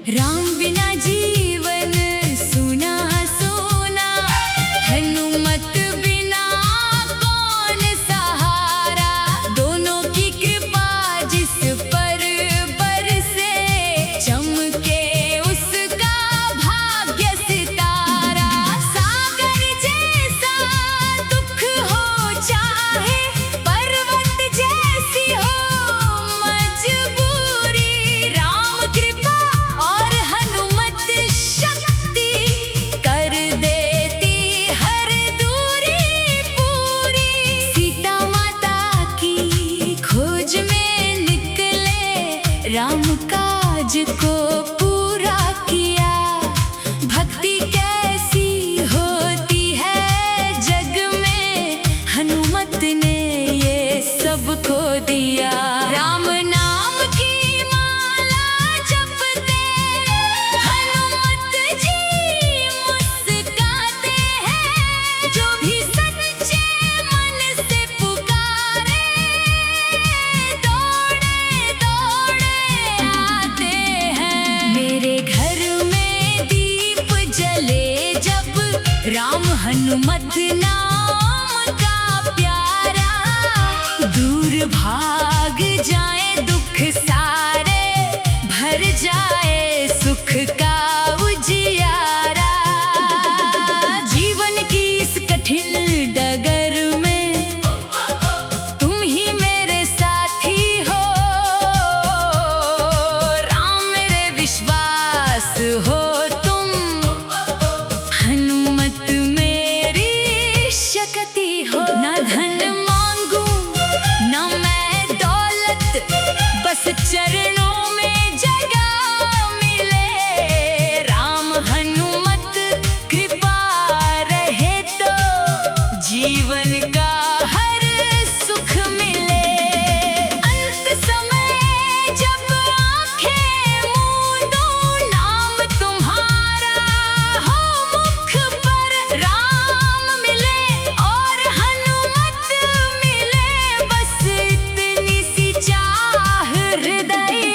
राम बिना जीवन सुना सुना, हनुमत बिना कौन सहारा। दोनों की कृपा जिस पर बरसे, चमके उसका भाग्य सितारा। सागर जैसा दुख हो चाहे, पर्वत जैसी हो मजबूरी, राम कृपा और हनुमत शक्ति कर देती हर दूरी पूरी। सीता माता की खोज में निकले, राम काज को पूरा किया। भक्ति कैसी होती है जग में, हनुमत ने ये सबको दिया। राम नाम की माला जपते, हनुमत जी मुस्काते हैं। जो भी सच्चे मन से पुकारे, दौड़े दौड़े आते हैं। मेरे घर में दीप जले जब, राम हनुमत नाम का प्यारा। दूर भाग जाए दुख सारे, भर जाए सुख का उजियारा। जीवन की इस कठिन डगर में तुम ही मेरे साथी हो। राम मेरे विश्वास हो तुम, हनुमत मेरी शक्ति हो। न धन मांगू न मैं दौलत, बस चरणों में जगह मिले। राम हनुमत कृपा रहे तो, जीवन का हर सुख मिले। अंत समय जब आंखें मूंदूं, नाम तुम्हारा हो मुख पर। राम मिले और हनुमत मिले, बस इतनी सी चाह हृदय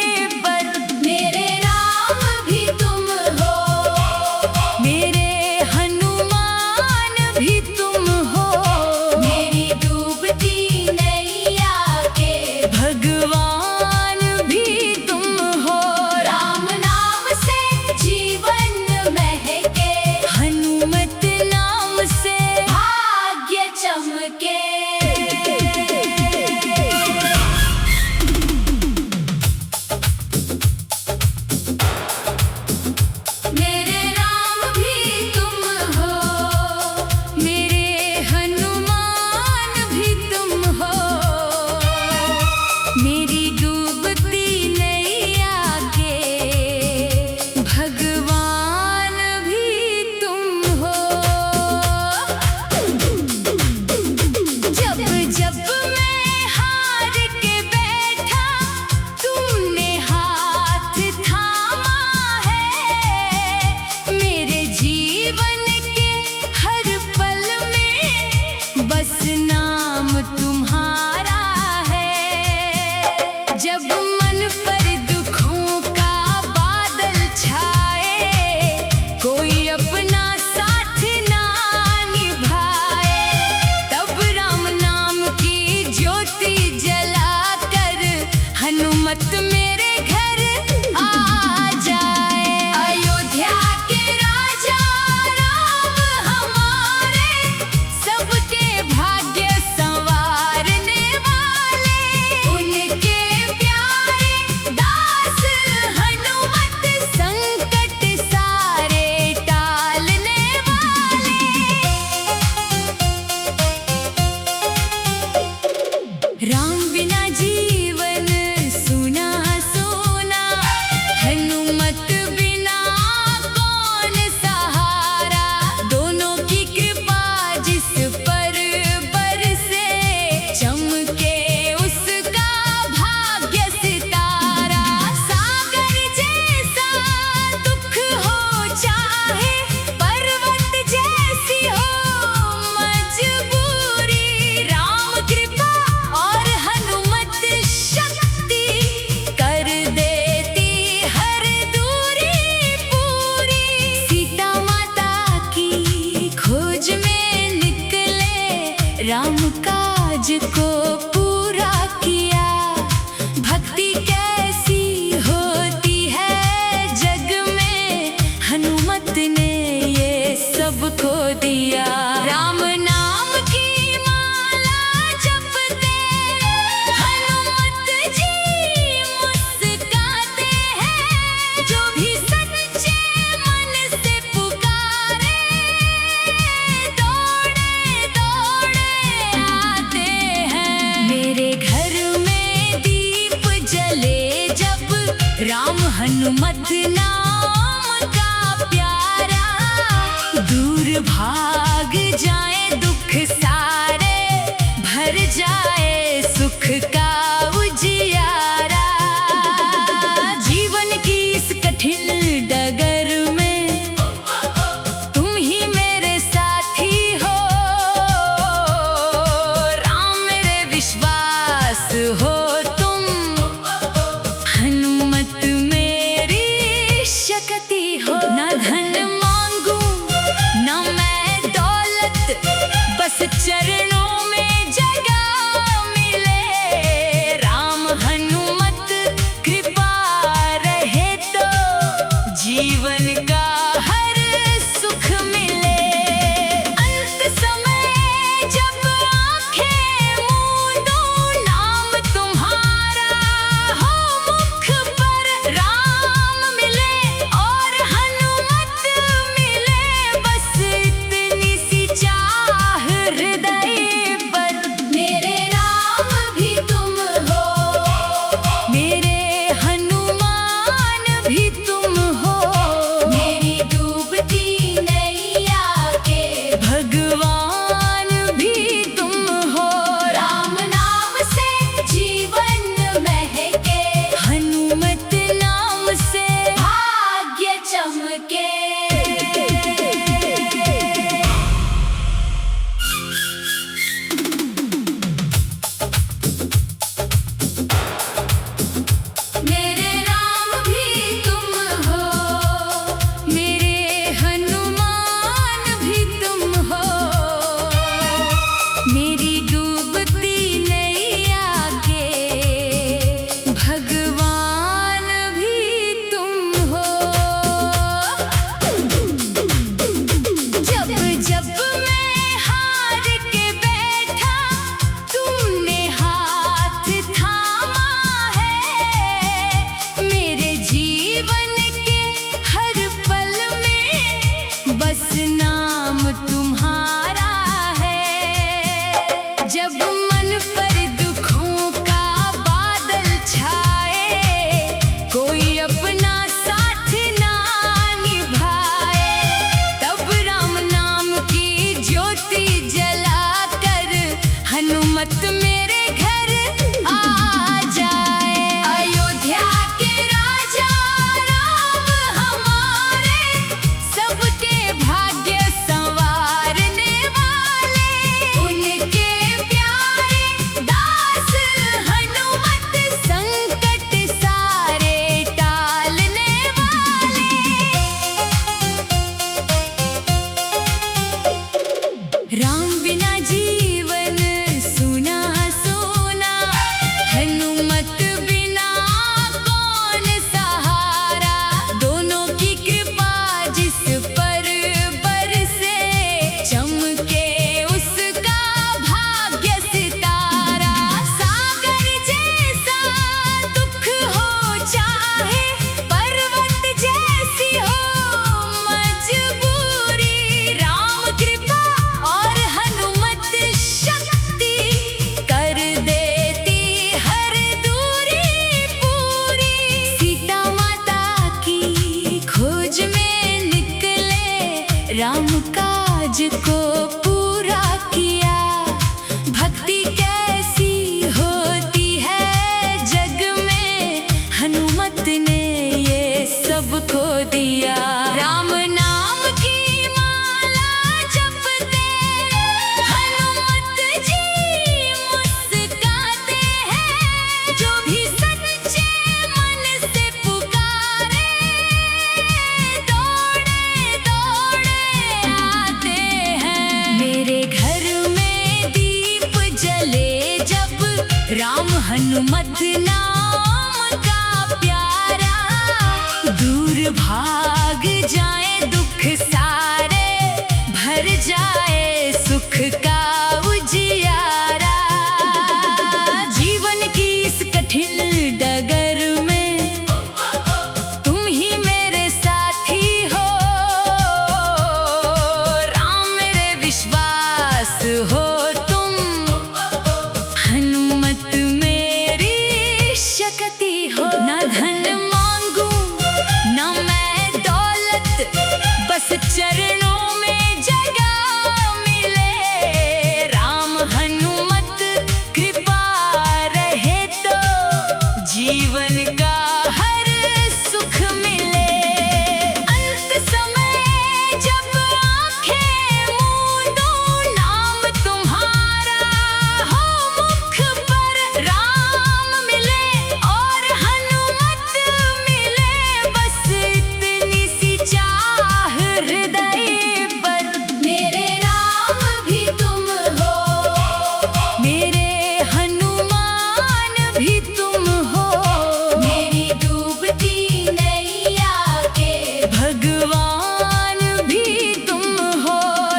को पूरा किया। भक्ति कैसी होती है जग में, हनुमत ने ये सब खो दिया। राम नाम की माला जपते हनुमत जी मुस्काते हैं। जो भी सच्चे मन से पुकारे, दौड़े दौड़े आते हैं। मेरे घर में दीप जले जब, राम हनुमत नाम का प्यारा। दूर भाग जाए दुख सारे, भर जाए सुख का उजियारा। जीवन की इस कठिन डगर में तुम ही मेरे साथी हो। राम मेरे विश्वास हो तुम, हनुमत मेरी शक्ति हो। न धन मांगू न मैं दौलत, बस चरणों में जगह मिले। राम हनुमत कृपा रहे तो जीवन का हर सुख मिले। अंत समय जब आंखें मूंदूं, नाम तुम्हारा हो मुख पर। राम मिले और हनुमत मिले, बस इतनी सी चाह हृदय पर। मेरे राम भी तुम हो, मेरे हनुमान भी तुम हो। मेरी डूबती नैया के भगवान भी तुम हो। राम नाम से जीवन महके, हनुमत नाम से भाग्य चमके। मेरे राम भी तुम हो, मेरे हनुमान भी तुम हो। मेरी डूबती नैया के भगवान भी तुम हो। जब जब मैं हार के बैठा, तुमने हाथ थामा है। मेरे जीवन के हर पल में बस नाम तुम्हारा है। जब मन पर दुखों का बादल छाए, कोई अपना साथ ना निभाए, तब राम नाम की ज्योति जलाकर हनुमत मेरे घर आ जाए। अयोध्या के राजा राम हमारे, सबके भाग्य संवारने वाले। उनके प्यारे दास हनुमत, संकट सारे टालने वाले। राम बिना जीवन सुना सुना, हनुमत बिना कौन सहारा। दोनों की कृपा जिस पर बरसे, चमके उसका भाग्य सितारा। सागर जैसा दुख हो चाहे, पर्वत जैसी हो मजबूरी, राम कृपा और हनुमत शक्ति कर देती हर दूरी पूरी। सीता माता की खोज में निकले, राम काज को पूरा किया। भक्ति कैसी होती है जग में, हनुमत ने ये सब खो दिया। राम नाम की माला जपते हनुमत जी मुस्काते हैं। जो भी सच्चे मन से पुकारे, दौड़े दौड़े आते हैं। मेरे घर में दीप जले हनुमत नाम का प्यारा, दूर भाग जाए दुख सारे, भर जाए सुख का उजियारा। जीवन की इस कठिन डगर में तुम ही मेरे साथी हो, राम मेरे विश्वास हो तुम, हनुमत मेरी शक्ति हो। ना धन मांगू ना मैं दौलत, बस चरणों में जगह मिले, राम हनुमत कृपा रहे तो जीवन का हर सुख मिले। अंत समय जब आंखें मूंदूं, नाम तुम्हारा हो मुख पर, राम मिले और हनुमत मिले, बस इतनी सी चाह हृदय पर। मेरे राम भी तुम हो, मेरे हनुमान भी तुम हो, मेरी डूबती नैया के भगवान भी तुम हो।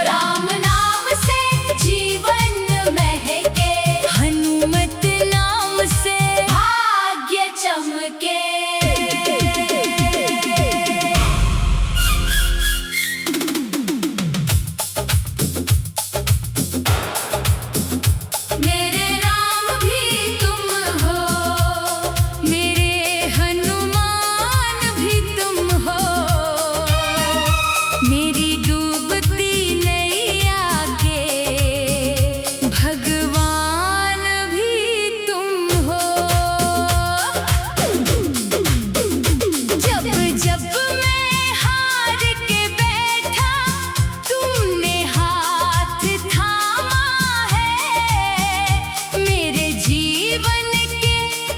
राम नाम से जीवन महके, हनुमत नाम से भाग्य चमके। मेरे राम भी तुम हो, मेरे हनुमान भी तुम हो, मेरी डूबती नैया के भगवान भी तुम हो। जब जब मैं हार के बैठा, तुमने हाथ थामा है, मेरे जीवन के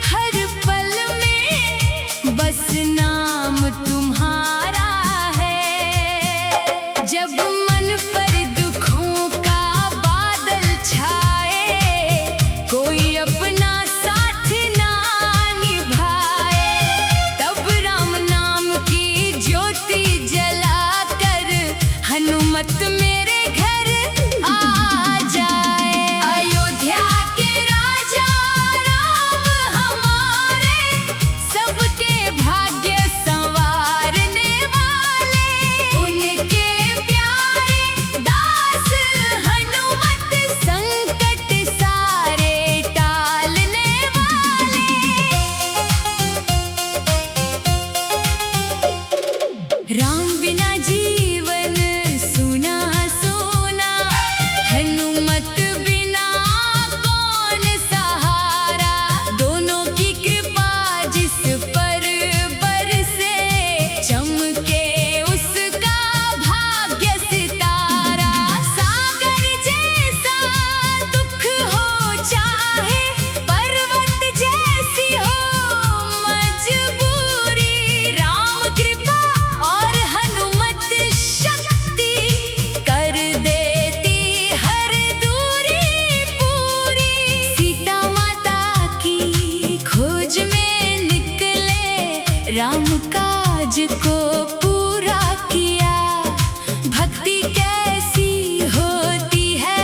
हर पल में बस नाम तुम्हारा है। जब मन पर दुखों का बादल छाए, कोई अपना साथ ना निभाए, तब राम नाम की ज्योति जलाकर हनुमत मेरे घर आ जाए। अयोध्या के राजा राम हमारे, सबके भाग्य संवारने वाले, उनके प्यारे दास हनुमत, संकट सारे टालने वाले। राम बिना जीवन सुना सुना, हनुमत बिना कौन सहारा, दोनों की कृपा जिस पर बरसे, चमके उसका भाग्य सितारा। सागर जैसा दुख हो चाहे, पर्वत जैसी हो मजबूरी, राम कृपा और हनुमत शक्ति कर देती हर दूरी पूरी। सीता माता की खोज में निकले, राम काज को पूरा किया। भक्ति कैसी होती है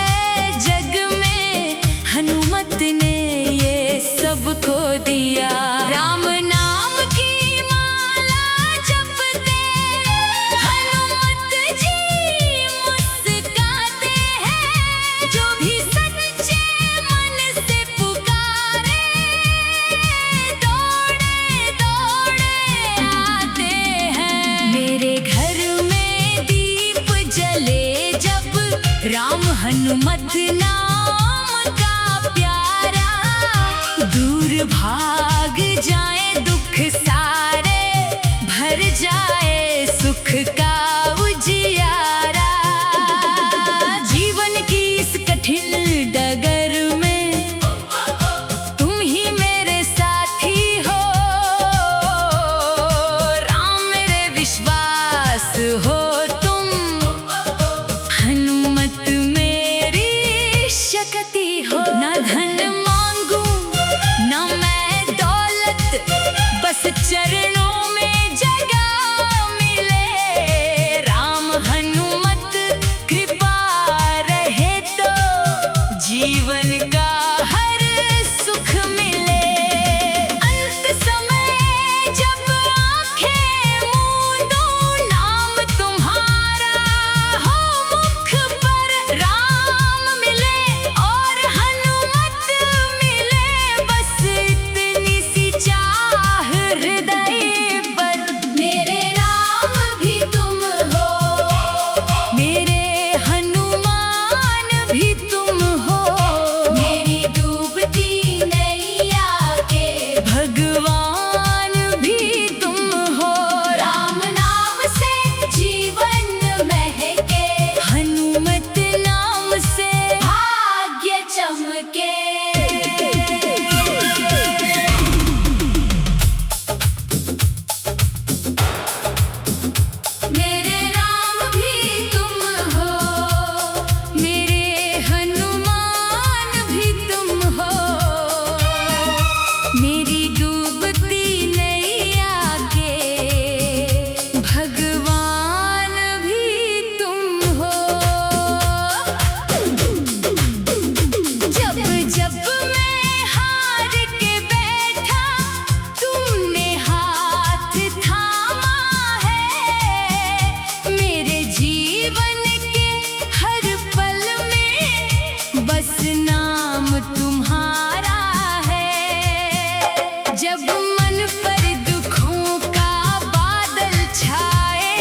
जग में, हनुमत ने ये सबको दिया। राम नाम की माला जपते, हनुमत जी मुस्काते हैं, जो भी सच्चे मन से पुकारे, दौड़े दौड़े आते हैं। मेरे घर में दीप जले जब, राम हनुमत नाम का प्यारा, दूर भाग जाए दुख सारे, भर जाए सुख का उजियारा। जीवन की इस कठिन डगर में तुम ही मेरे साथी हो, राम मेरे विश्वास हो तुम, हनुमत मेरी शक्ति हो। ना धन मांगू ना मैं चरणों में जगह मिले। राम हनुमत कृपा रहे तो जीवन का हर सुख मिले। अंत समय जब आंखें मूंदूं, नाम तुम्हारा हो मुख पर। राम मिले और हनुमत मिले, बस इतनी सी चाह हृदय पर। मेरे राम भी तुम हो, मेरे हनुमान भी तुम हो, मेरी डूबती नैया के भगवान भी तुम हो। राम नाम से जीवन महके, हनुमत नाम से भाग्य चमके। मेरे राम भी तुम हो, मेरे हनुमान भी तुम हो, मेरी डूबती नैया के भगवान भी तुम हो। जब जब मैं हार के बैठा, तुमने हाथ थामा है। मेरे जीवन के हर पल में बस नाम तुम्हारा है। जब मन पर दुखों का बादल छाए,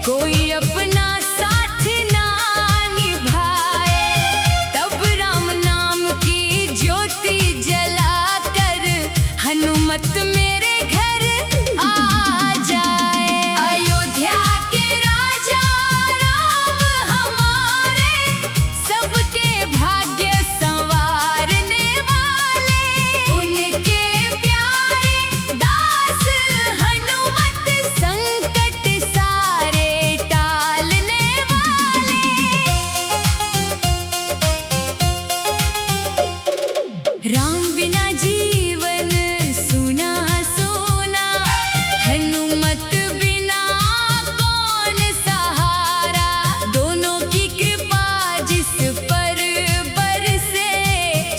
कोई अपना साथ ना निभाए, तब राम नाम की ज्योति जलाकर हनुमत मेरे घर आ जाए। अयोध्या के राजा राम हमारे, सबके भाग्य संवारने वाले। उनके प्यारे दास हनुमत, संकट सारे टालने वाले। राम बिना जीवन सुना सुना, हनुमत बिना कौन सहारा। दोनों की कृपा जिस पर बरसे,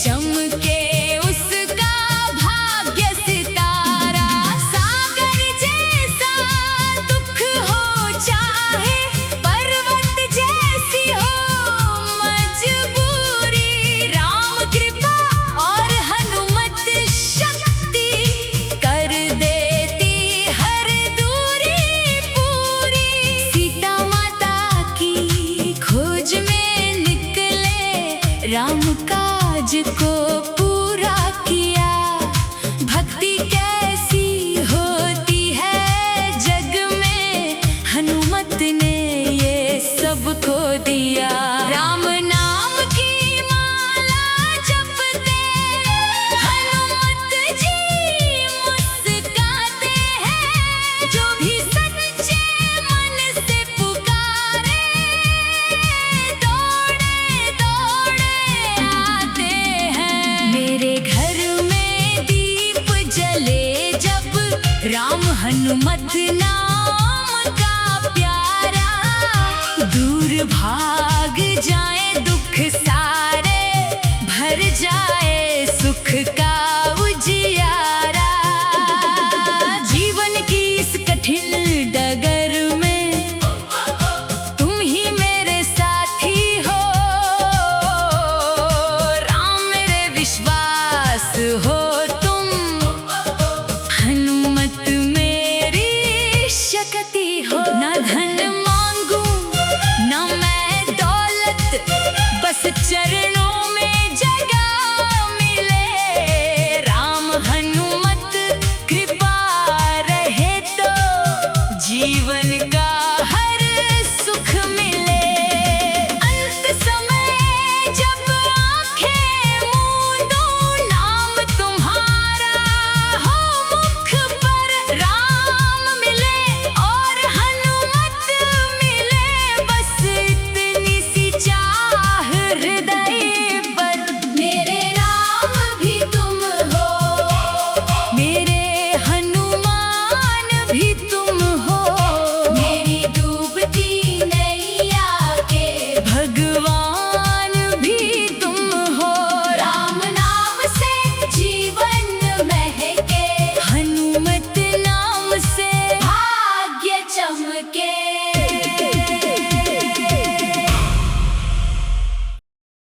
चमके उसका भाग्य सितारा। सागर जैसा दुख हो चाहे, पर्वत जैसी हो मजबूरी, राम कृपा और हनुमत शक्ति कर देती हर दूरी पूरी। सीता माता की खोज में निकले, राम काज को पूरा किया। भक्ति कैसी होती है जग में, हनुमत ने ये सब खो दिया। राम नाम की माला जपते हनुमत जी मुस्काते हैं। जो भी सच्चे मन से पुकारे, दौड़े दौड़े आते हैं। मेरे घर में दीप जले जब, राम हनुमत नाम का प्यारा। दूर भाग जाए दुख सारे, भर जाए सुख का उजियारा। जीवन की इस कठिन डगर में तुम ही मेरे साथी हो। राम मेरे विश्वास हो तुम, हनुमत मेरी शक्ति हो। ना धन मांगू ना मैं दौलत, बस चरणों में जगह मिले। राम हनुमत कृपा रहे तो जीवन का हर सुख मिले। अंत समय जब आंखें मूंदूं, नाम तुम्हारा हो मुख पर। राम मिले और हनुमत मिले, बस इतनी सी चाह हृदय पर। मेरे राम भी तुम हो, मेरे हनुमान के